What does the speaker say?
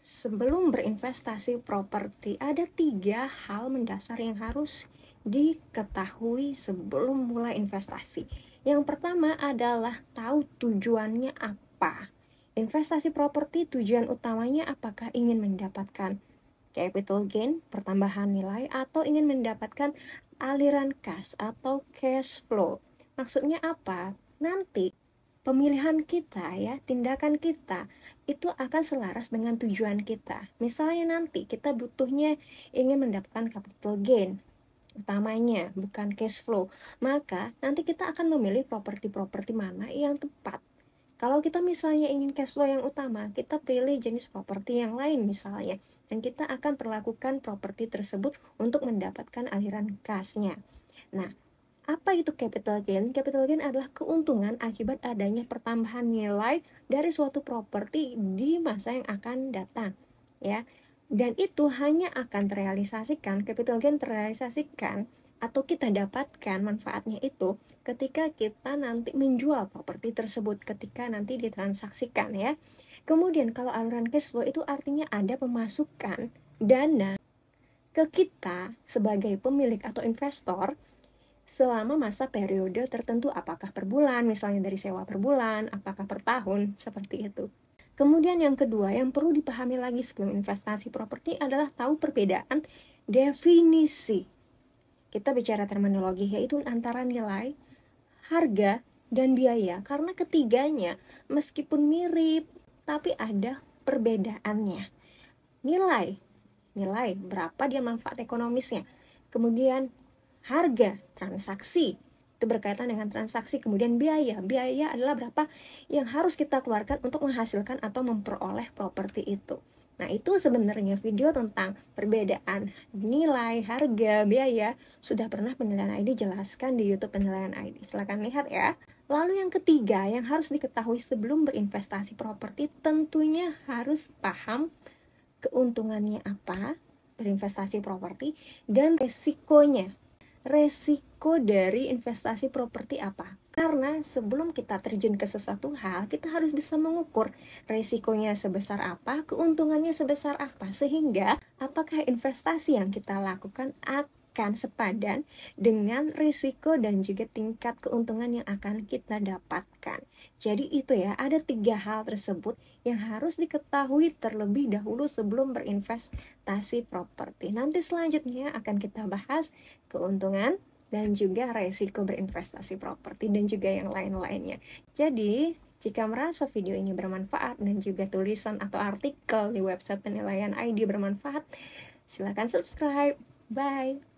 Sebelum berinvestasi properti, ada 3 hal mendasar yang harus diketahui sebelum mulai investasi. Yang pertama adalah tahu tujuannya apa. Investasi properti tujuan utamanya apakah ingin mendapatkan capital gain, pertambahan nilai, atau ingin mendapatkan aliran kas atau cash flow. Maksudnya apa? Nanti pemilihan kita ya, tindakan kita itu akan selaras dengan tujuan kita. Misalnya nanti kita butuhnya ingin mendapatkan capital gain utamanya, bukan cash flow, maka nanti kita akan memilih properti-properti mana yang tepat. Kalau kita misalnya ingin cash flow yang utama, kita pilih jenis properti yang lain misalnya, dan kita akan perlakukan properti tersebut untuk mendapatkan aliran kasnya. Nah, apa itu capital gain? Capital gain adalah keuntungan akibat adanya pertambahan nilai dari suatu properti di masa yang akan datang, ya. Dan itu hanya akan terrealisasikan, capital gain terrealisasikan atau kita dapatkan manfaatnya itu ketika kita nanti menjual properti tersebut, ketika nanti ditransaksikan ya. Kemudian kalau aliran cash flow itu artinya ada pemasukan dana ke kita sebagai pemilik atau investor selama masa periode tertentu, apakah per bulan, misalnya dari sewa per bulan, apakah per tahun, seperti itu. Kemudian yang kedua yang perlu dipahami lagi sebelum investasi properti adalah tahu perbedaan definisi. Kita bicara terminologi yaitu antara nilai, harga, dan biaya. Karena ketiganya meskipun mirip, tapi ada perbedaannya. Nilai berapa dia manfaat ekonomisnya. Kemudian harga, transaksi, itu berkaitan dengan transaksi. Kemudian biaya adalah berapa yang harus kita keluarkan untuk menghasilkan atau memperoleh properti itu. Nah, itu sebenarnya video tentang perbedaan nilai, harga, biaya sudah pernah Penilaian ID jelaskan di YouTube Penilaian ID. Silahkan lihat ya. Lalu yang ketiga yang harus diketahui sebelum berinvestasi properti, tentunya harus paham keuntungannya apa berinvestasi properti dan resikonya. Resiko dari investasi properti apa? Karena sebelum kita terjun ke sesuatu hal, kita harus bisa mengukur resikonya sebesar apa, keuntungannya sebesar apa, sehingga apakah investasi yang kita lakukan akan sepadan dengan risiko dan juga tingkat keuntungan yang akan kita dapatkan. Jadi itu ya, ada 3 hal tersebut yang harus diketahui terlebih dahulu sebelum berinvestasi properti. Nanti selanjutnya akan kita bahas keuntungan dan juga resiko berinvestasi properti dan juga yang lain-lainnya. Jadi, jika merasa video ini bermanfaat dan juga tulisan atau artikel di website Penilaian ID bermanfaat, silakan subscribe. Bye!